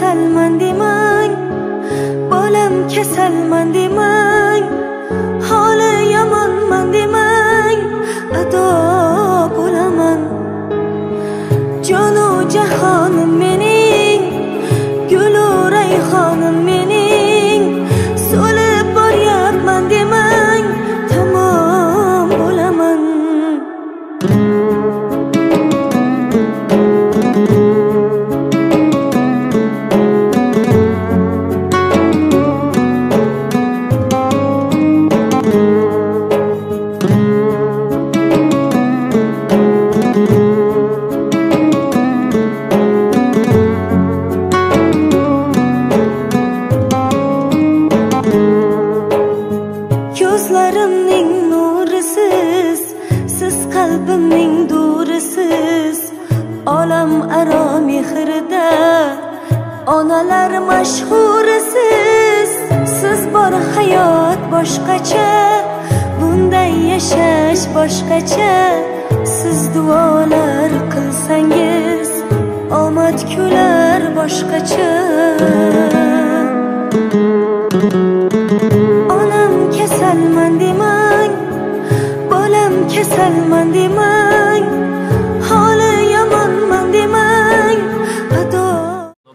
kasalman demang, bolam kasalman demang, holi yomonman demang, ado bo'laman. Jonu jahonim mening, gulu rayhonim mening, so'lib boryapman demang, tamom bo'laman. Ko'zlarimning nurisiz, siz qalbimning durisiz, olam aro mehrida onalar mashhurisiz. Siz bor hayot boshqacha, bunday yashash boshqacha. Siz duolar qilsangiz omad kular boshqacha. Onam kasalman demang, bolam kasalman demang, holi yomonman demang, ado.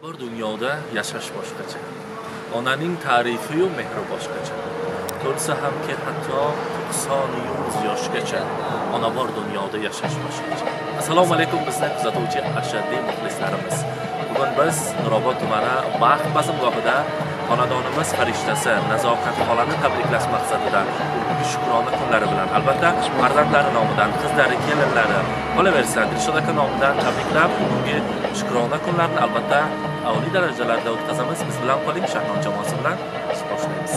Bir dunyoda yashash boshqacha. Onaning ta'rifi yu mehri boshqacha. To'lsa hamki hatto 90 yoshgacha ona bor dunyoda yashash boshqacha. Assalomu alaykum bizni kuzatuvchi ashaddiy muxlislarimiz. Bugun biz Nurobod tumani Baxt bazmgohida xonadonimiz farishtasi Nazokat xolani tabriklash maqsadida bugungi shukrona kunlari bilan albatta farzandlari nomidan, qizlari, kelinlari, qolaversa Dilshod aka nomidan tabriklab bugungi shukrona kunlarini albatta oliy darajalarda o'tkazamiz. Biz bilan qoling, Shahnon jamoasi bilan boshlaymiz.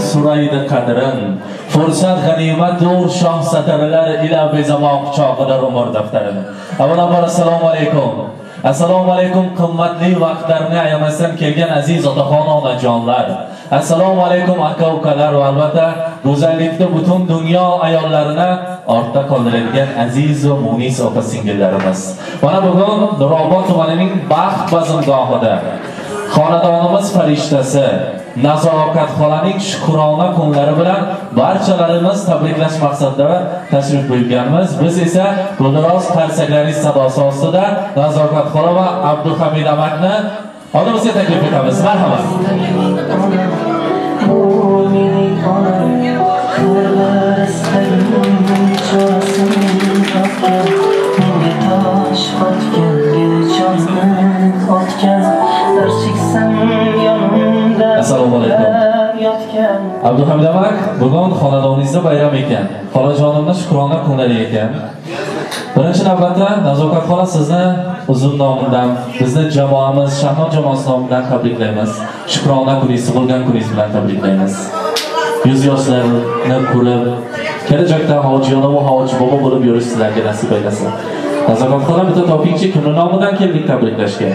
Suraydi qadrin, fursat g'animat dur shoh satarlar ila bezamoq chog'ida umr daftarini. Avvalambor assalomu alaykum. Assalomu alaykum qimmatli vaqtlarni ayamasdan kelgan aziz otaxon onajonlar. Assalomu alaykum aka-ukalar va albatta go'zallikda butun dunyo ayollarini ortda qoldiradigan aziz va munis opa-singillarimiz. Mana bugun Nurobod tumanining Baxt bazmgohida xonadonimiz farishtasi Nazokat xolaning shukrona kunlari bilan barchalarimiz tabriklash maqsadida tashrif buyurganmiz. Biz esa Guldiroz qarsaklari sadosi ostida Nazokat xola va Abduhamid amakni oldimizga taklif etamiz. Marhamat. Assalomu alaykum. Abduhamid amak, bugun xonadoningizda bayram ekan. Xolajonimning shukrona kunlari ekan. Birinchi navbatda Nazokat xola sizni uzun nomidan, bizni jamoamiz, Shahnon jamoasi nomidan tabriklaymiz. Shukrona kuningiz, tug'ilgan kuningiz bilan tabriklaymiz. Yuz yoshlarni ko'rib, kelajakda hojiyona va hoji bobo bo'lib yurish sizlarga nasib aylasin. Nazokat xola bitta topingchi kuni nomidan keldik tabriklashga.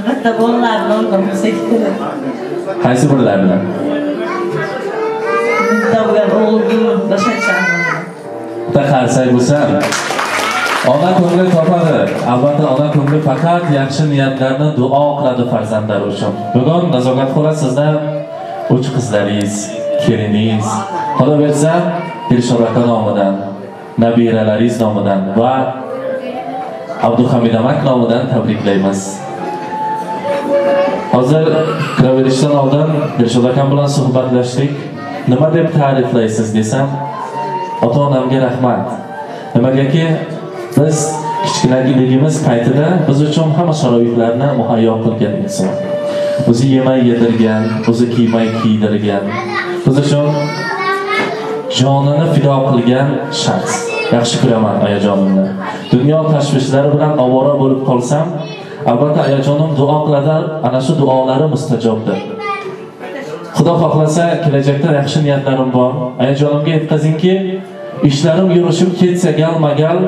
Hatta bolalarni o'rgansak-ku. Qaysi birlarni? Davlat o'g'lim bashacham. Ta qarsak bo'lsam, ona ko'ngli topadi. Albatta ona ko'ngli faqat yaxshi niyatlarni duo qiladi farzandlar uchun. Bugun Nazokat xola sizdan 3 qizlaringiz, keliningiz, qolaversa Dilshod aka nomidan, nabiralaringiz nomidan va Abduhamid amak nomidan tabriklaymiz. Hozir kiraverishdan oldin Dilshod akam bilan suhbatlashdik. Nima deb ta'riflaysiz desam, ota-onamga rahmat. Nimagaki biz kichkinaligimiz paytida biz uchun hamma sharoitlarni muhayyo qilgan inson. O'zi yemay yedirgan, o'zi kiymay kiydirgan, biz uchun jonini fido qilgan shaxs. Yaxshi ko'raman oyajonimni. Dunyo tashvishlari bilan ovora bo'lib qolsam, albatta oyajonim duo qiladi, ana shu duolari mustajobdir. Xudo xohlasa kelajakda yaxshi niyatlarim bor. Oyajonimga yetkazingki, ishlarim yurishib ketsa galmagal,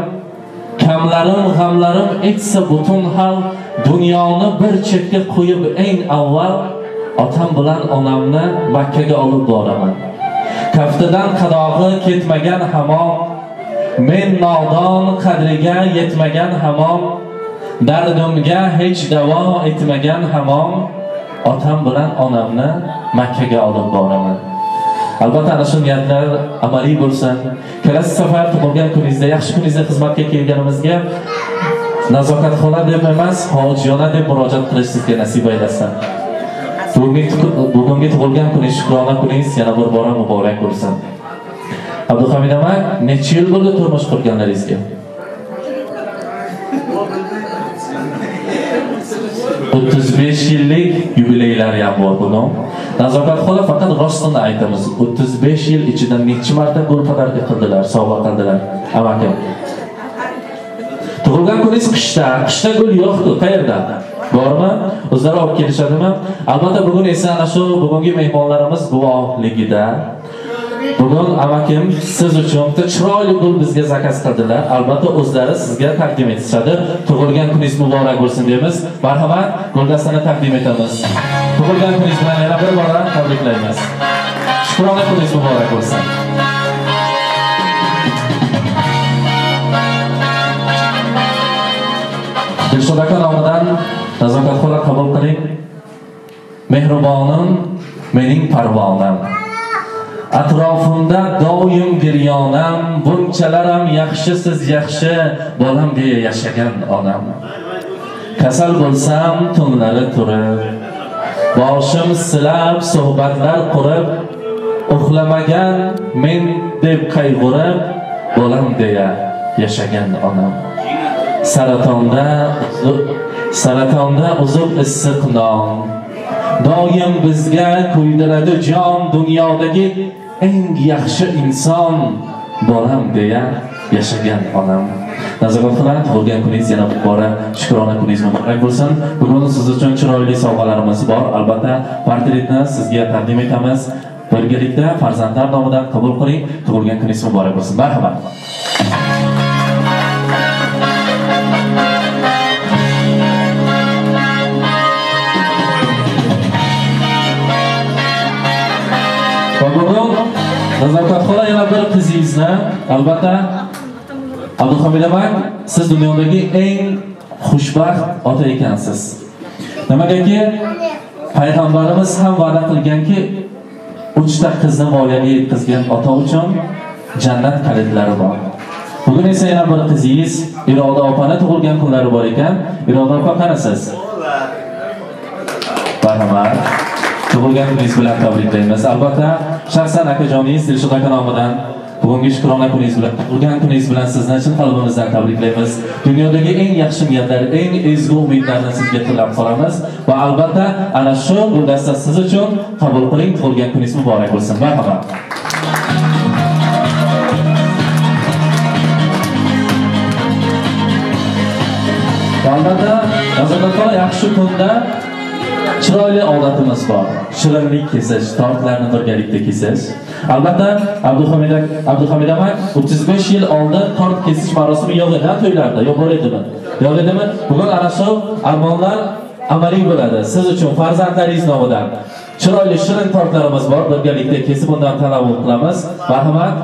kamlarim, g'amlarim etsa butun hal, dunyoni bir chetga qo'yib eng avval otam bilan onamni Makkaga olib boraman. Kaftidan qadog'i ketmagan hamon Men nodon qadriga yetmagan hamon, dardimga hech davo etmagan hamon, otam bilan onamni Makkaga olib boraman. Albatta ana shu niyatlar amaliy bo'lsin. Kelasi safar tug'ilgan kuningizda, yaxshi kuningizda xizmatga kelganimizga nazokat-xola deb emas, hojiyona deb murojaat qilish sizga nasib aylasin. Bugungi tug'ilgan kuningiz, shukrona kuningiz yana bir bora muborak bo'lsin. Abduhamid amay, necha yil bo'ldi turmush qurganlaringizga? 35 yillik yubileylari ham bor buning. Nazokat xola faqat rostini aytamiz. 35 yil ichida necha marta ko'rpalar qildilar, sovg'a qildilar. Amaki. Tug'ilgan kuningiz qishda gul yo'qdi, qayerda? Bormi? O'zlari olib kelishadimi? Albatta bugun esa ana shu bugungi mehmonlarimiz guvohligida bugun amakim siz uchun bitta chiroyli gul bizga zakaz qildilar. Albatta o'zlari sizga taqdim etishadi. Tug'ilgan kuningiz muborak bo'lsin deymiz. Marhamat, guldastani taqdim etamiz. Tug'ilgan kuningiz bilan yana bir bora tabriklaymiz. Shukrona kuningiz muborak bo'lsin. Dilshod aka nomidan nazokat xola qabul qiling. Mehribonim, mening parvonam. Atrofimda doim giryonam, bunchalaram yaxshi siz yaxshi, bolam deya yashagan onam. Kasal bo'lsam tunlari turib, boshim silab suhbatlar qurib, uxlamagan men deb qayg'urib, bolam deya yashagan onam. Saratonda uzib issiq non, doim bizga kuydiradi jon, dunyodagi eng yaxshi inson, bolam deya yashagan onam. Nazokat qiling, tug'ilgan kuningiz yana bir bora shukrona kuningiz muborak bo'lsin. Bugun siz uchun chiroyli sovg'alarimiz bor. Albatta, portretni sizga taqdim etamiz. Birgalikda farzandlar nomidan qabul qiling. Tug'ilgan kuningiz muborak bo'lsin. Marhamat. Bugun nazokat xola yana bir qizingizni, albatta Abduhamid amay, siz dunyodagi eng xushbaxt ota ekansiz. Nimagaki payg'ambarimiz ham va'da qilganki, 3 ta qizni voyaga yetkazgan ota uchun jannat kalitlari bor. Bugun esa yana bir qizingiz Iroda opani tug'ilgan kunlari bor ekan. Iroda opa qanasiz? Marhamat. Tug'ilgan kuningiz bilan tabriklaymiz. Albatta, shaxsan akajoningiz Dilshod aka nomidan bugungi shukrona kuningiz bilan, tug'ilgan kuningiz bilan sizni chin qalbimizdan tabriklaymiz. Dunyodagi eng yaxshi niyatlar, eng ezgu umidlarni sizga tilab qolamiz va albatta ana shu guldasta siz uchun qabul qiling. Tug'ilgan kuningiz muborak bo'lsin. Marhamat. Albatta, nazokat yaxshi kunda chiroyli odatimiz bor. Shirinlik kesish, tortlarni birgalikda kesish. Albatta, Abduhamid amay 35 yil oldin tort kesish marosimi yo'q edi, to'ylarda yo'q bor edimi? Yo'q edimi? Bugun ana shu armonlar amaliy bo'ladi. Siz uchun farzandlaringiz nomidan chiroyli shirin tortlarimiz bor. Birgalikda kesib undan tanovul qilamiz. Marhamat.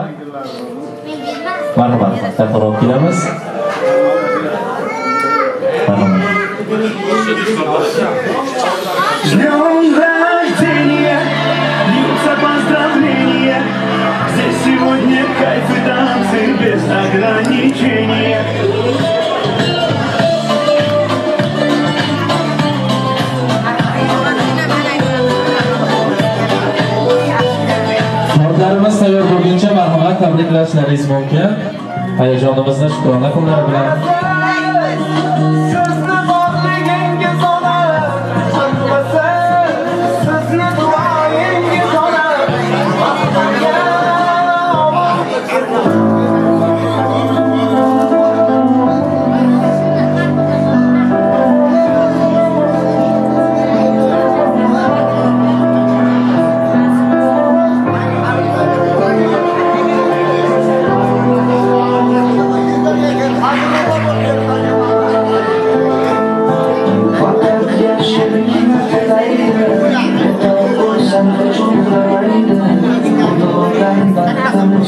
Marhamat. Taqdirlab kelamiz. Marhamat. Днем рождения, льются поздравления. Здесь сегодня кайф и танцы без ограничения. Tortlarimiz tayyor bo'lguncha marhamat tabriklashlaringiz mumkin. Hayajonimizni shukrona kunlari bilan.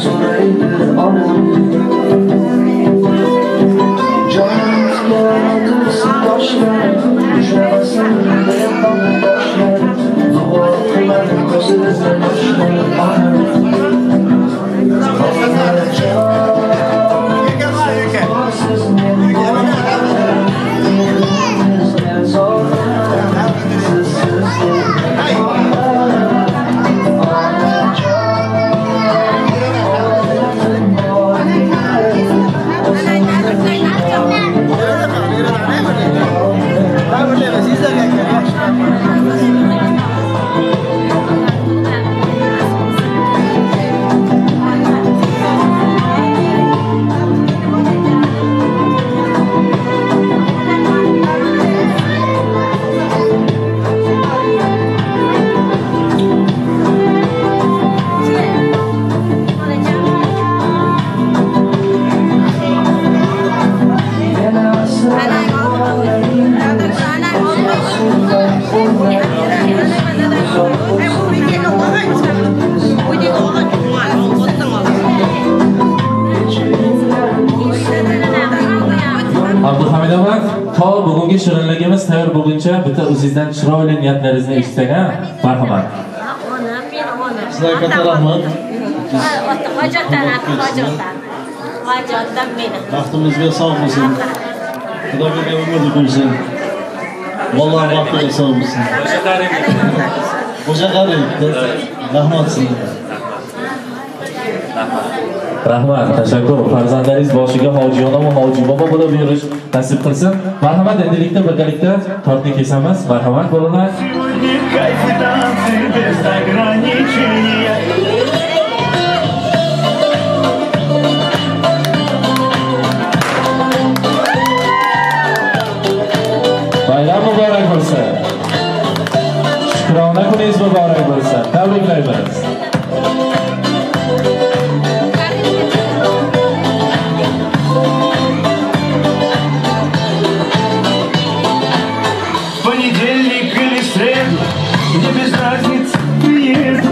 Soraydı, Abduhamidova, to bugungi shirinligimiz tayyor bo'lguncha bitta o'zingizdan chiroyli niyatlaringizni eshitsak, ha? Marhamat. Sizlarga katta rahmat. Hojatdan meni. Vaqtimizga sog' bo'lsin. Xudoga umid qo'ysin. Vallohi vaqtiga sog' bo'lsin. O'sha qarang. Rahmat sizlarga. Rahmat, tashakkur. Farzandlaringiz boshiga hojiyona va hojibobo bo'lib yurish nasib qilsin. Marhamat, endilikda birgalikda tortni kesamiz. Marhamat bolalar. Сегодня кайф и танцы без ограничения. Bayram muborak bo'lsin. Shukrona kuningiz muborak bo'lsin. Tabriklaymiz. Понедельник или среду, мне без разницы приеду,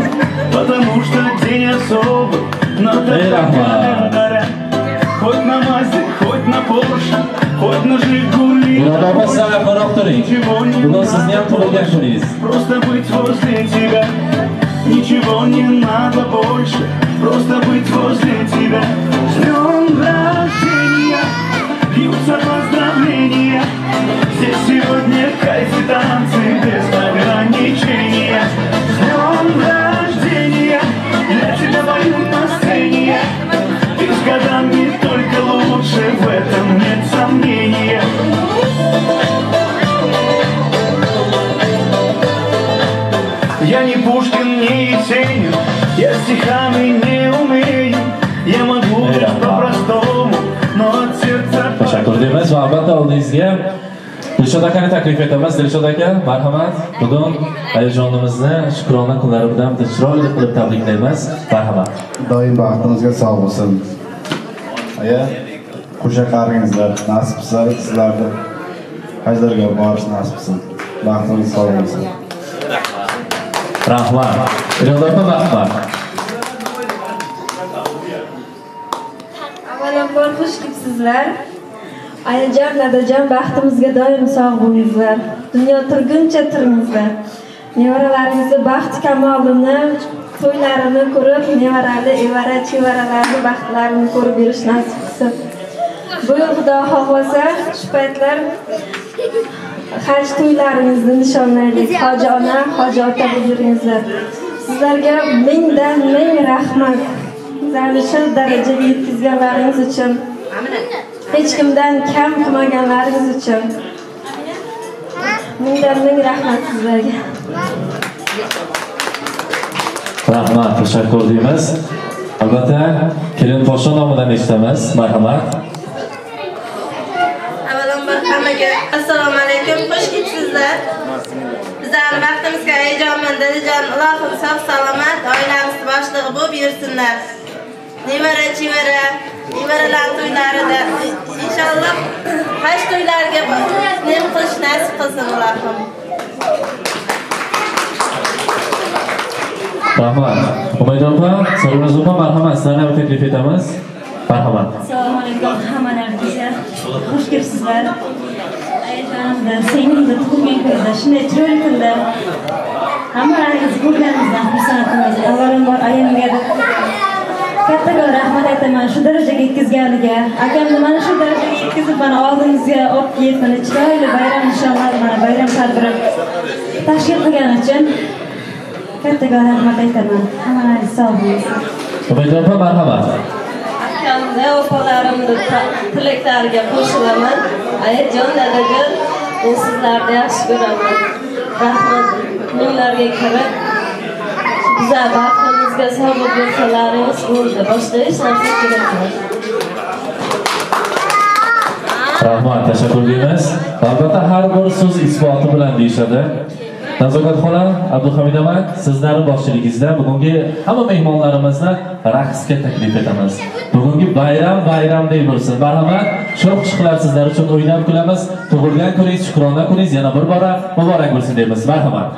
потому что день особый, но так хоть на Мазде, хоть на Порше, хоть на Жигули. Ничего не надо, просто быть возле тебя. Ничего не надо больше, просто быть возле тебя. С днем рождения льются поздравления. Здесь сегодня кайф и танцы без ограничения. С днем рождения для тебя пою на сцене. Ты с годами только лучше, в этом нет сомнения. Я не Пушкин, не Есенин, я стихами не умею. Я могу лишь по-простому, но от сердца... Tashakkur deymiz va albatta oldingizga Dilshod akani taklif etamiz. Dilshod aka, marhamat. Bugun ayajonimizni shukrona kunlari bilan chiroyli qilib tabriklaymiz. Marhamat. Doim baxtimizga sog' bo'lsin. Aya, qo'sha qaringizlar, nasib qilsa sizlarni hajlarga borish nasib qilsin. Baxtingiz sog' bo'lsin. Rahmat. Irodaga rahmat. Avvalambor xush kelibsizlar. Ayajon, dadajon, baxtimizga doim sog' bo'lingizlar. Dunyo turguncha turingizlar. Nevaralaringizni baxt kamolini, to'ylarini ko'rib, nevarali, evara, chevaralarni baxtlarini ko'rib yurish nasib qilsin. Bu yil Xudo xohlasa, shu paytlar haj to'ylaringizni nishonlaylik. Hoji ona, hoji ota bo'lib yuringizlar. Sizlarga mingdan ming rahmat. Sizlarni shu darajaga yetkazganlaringiz uchun, hech kimdan kam qilmaganlaringiz uchun mingdan ming rahmat sizlarga. Rahmat, tashakkur deymiz. Albatta, kelin poshsha nomidan eshitamiz. Marhamat. Avvalambor hammaga assalomu alaykum, xush kelibsizlar. Bizlarni vaqtimizga hayajonmand dadajon, Allohim sog' salomat, oilamiz boshlig'i bo'lib yursinlar. Nevara chevara, nevaralar to'ylarida inshaalloh haj to'ylariga nem qilish nasib qilsin Allohim. Rahmat. Umayda opa, Sarvinoz opa, marhamat, sizlarni taklif etamiz. Marhamat. Assalomu alaykum hammalaringizga. Xush kelibsizlar. Ayajonimda, seningda tug'ilgan kunda, shunday chiroyli kunda Hammalaringiz ko'rganingizdan xursandmiz. Avvalambor ayamga kattakon rahmat aytaman shu darajaga yetkazganiga. Akamni mana shu darajaga yetkazib mana oldimizga olib kelib mana chiroyli bayram nishonlar mana bayram tadbiri tashkil qilgani uchun kattakon rahmat aytaman. Hammalaringiz sog' bo'linglar. Umayda opa marhamat. Akamni opalarimni tilaklariga qo'shilaman. Ayajon, dadajon, men sizlarni yaxshi ko'raman. Rahmat yo'llarga kirib bizlar baxtimizga sabr bersalaringiz bo'ldi. Boshqa hech narsa kerak emas. Rahmat, tashakkur deymiz. Albatta har bir so'z isboti bilan deyishadi. Nazokat xola, Abduhamid aka, sizlarning boshchiligingizda bugungi hamma mehmonlarimizni raqsga taklif etamiz. Bugungi bayramdek bo'lsin. Marhamat, sho'x-chiqlar sizlar uchun o'ynab kulamiz. Tug'ilgan kuningiz, shukrona kuningiz yana bir bora muborak bo'lsin deymiz. Marhamat.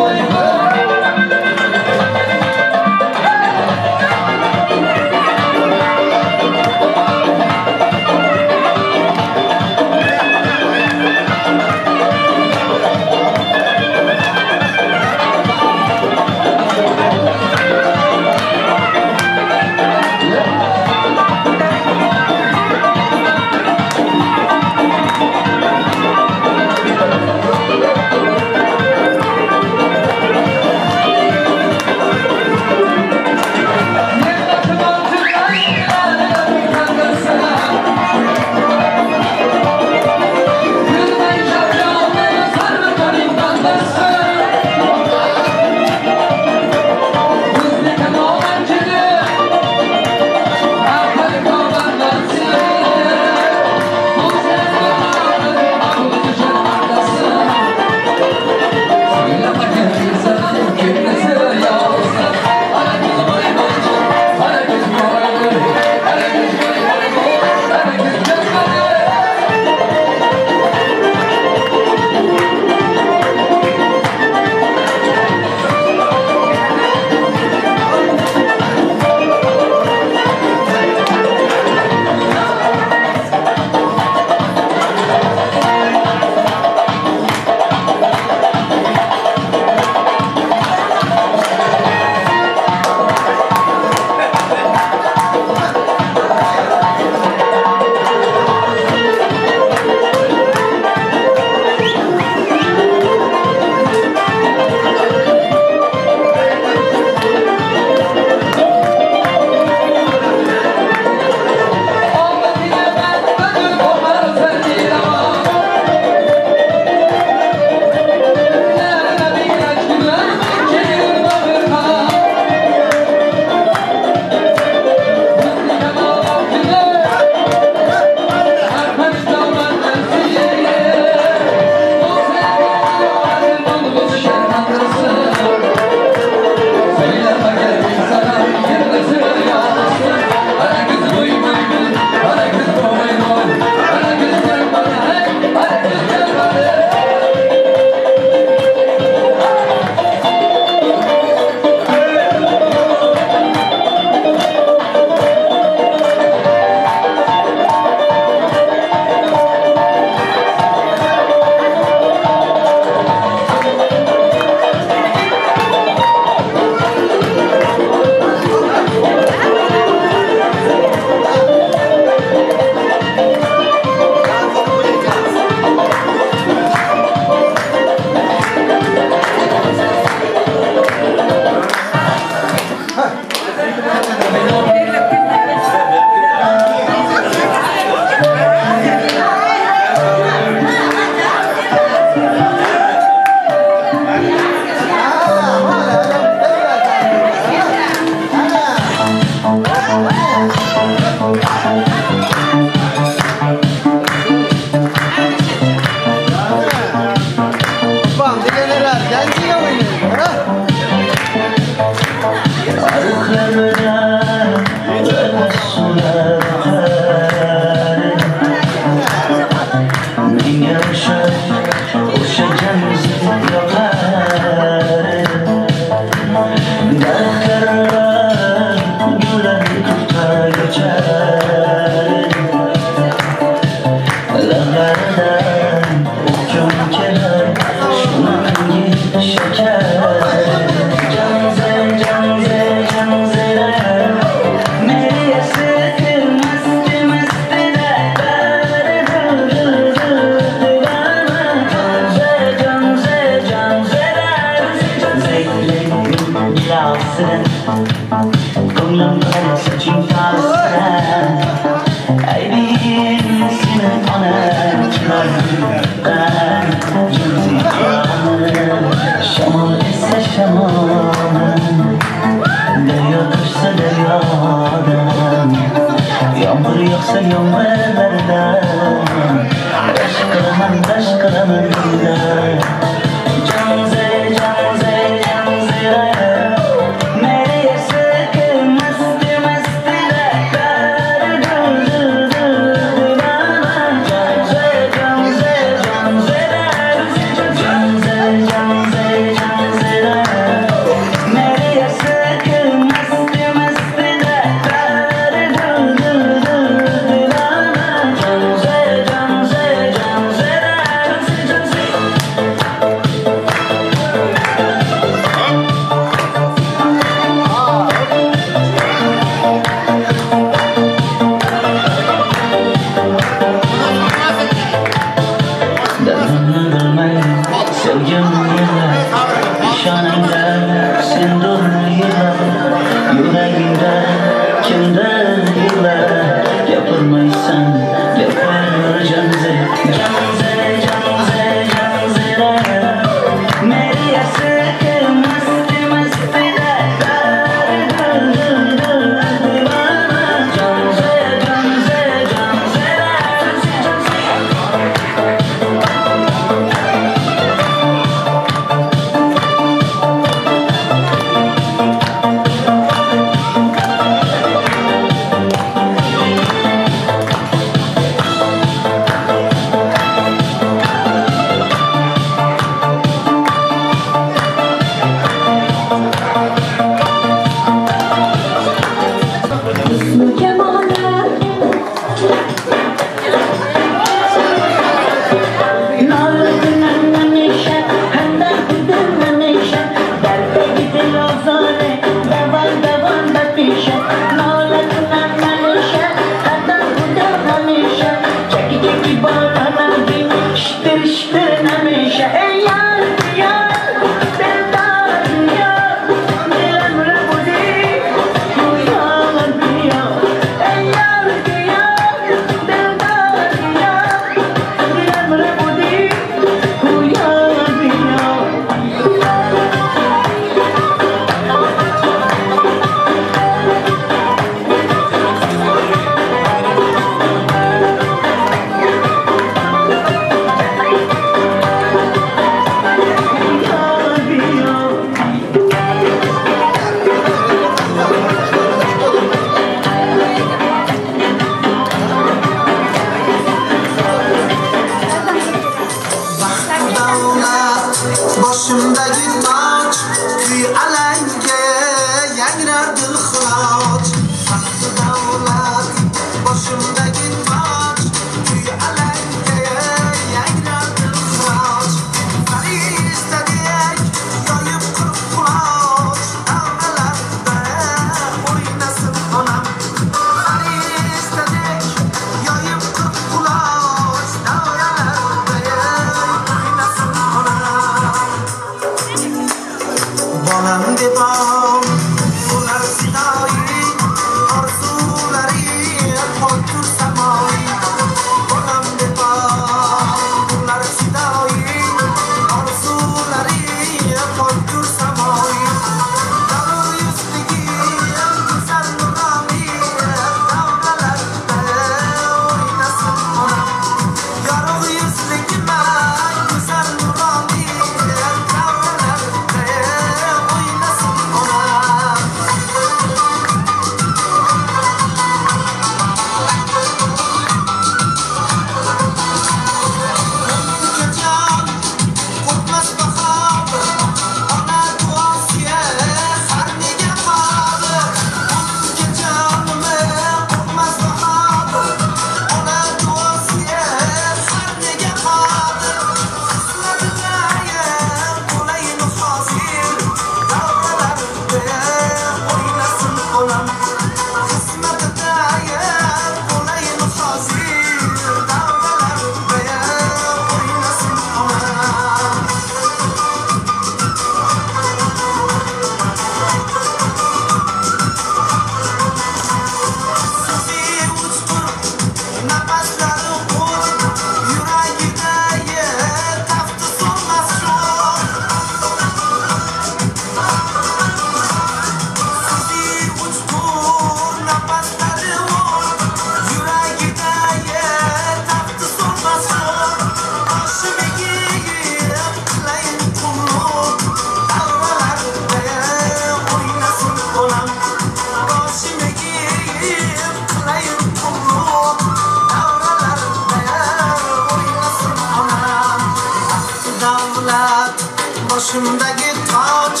Başımdaki taç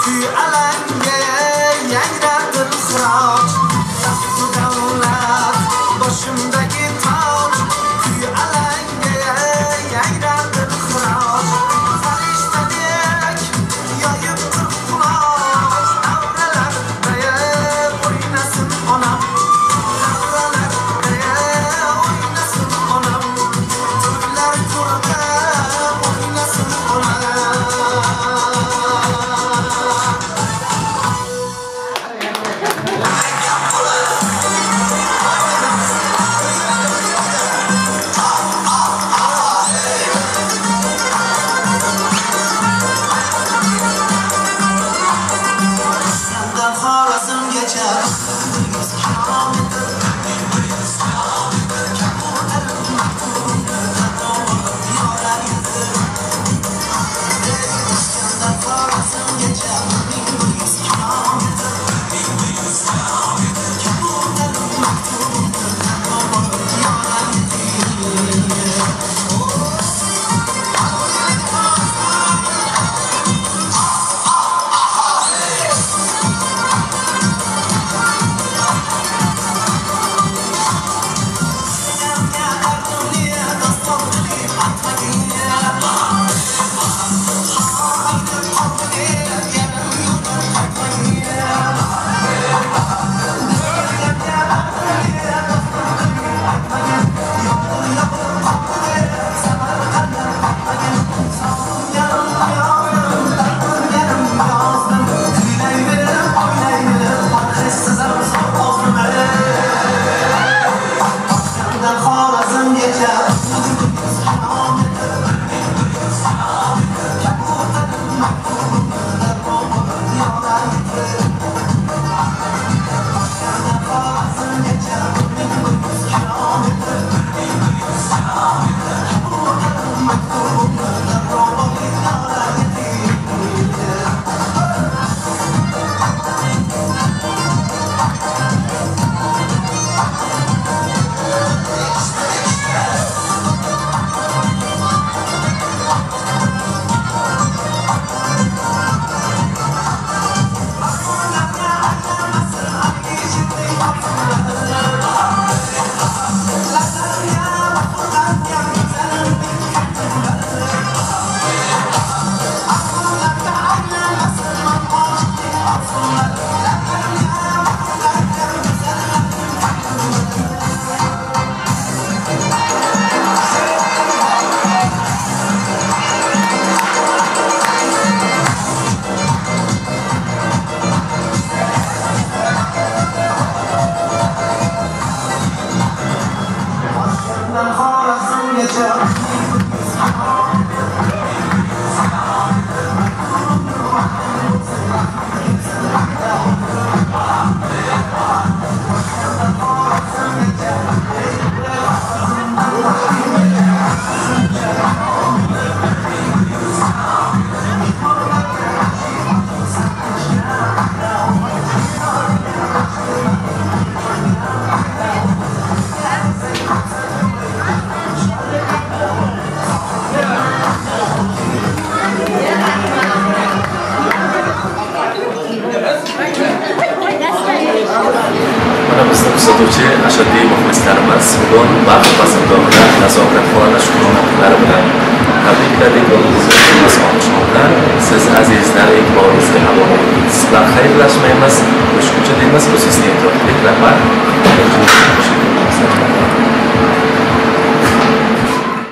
Tüy alenge Yangratır hıraç Tahtı davlat Başımdaki taç Tüy alenge Yangratır hıraç Fariştadek Yayıp kırk kulaç Davralarda oynasın onam Davralarda oynasın onam Türkler kurda oynasın onam Kuzatuvchi ashaddiy muxlislarimiz bugun barcha mansabdorlar nazoratxona shukronatlari bilan tabrikladik va o'zimiz olqishmoqda. Siz azizlar e'tiboringizga havola qildik. Sizlar xayrlashmaymiz, qo'shimcha deymiz, bu sizning e'tiborliklar bor.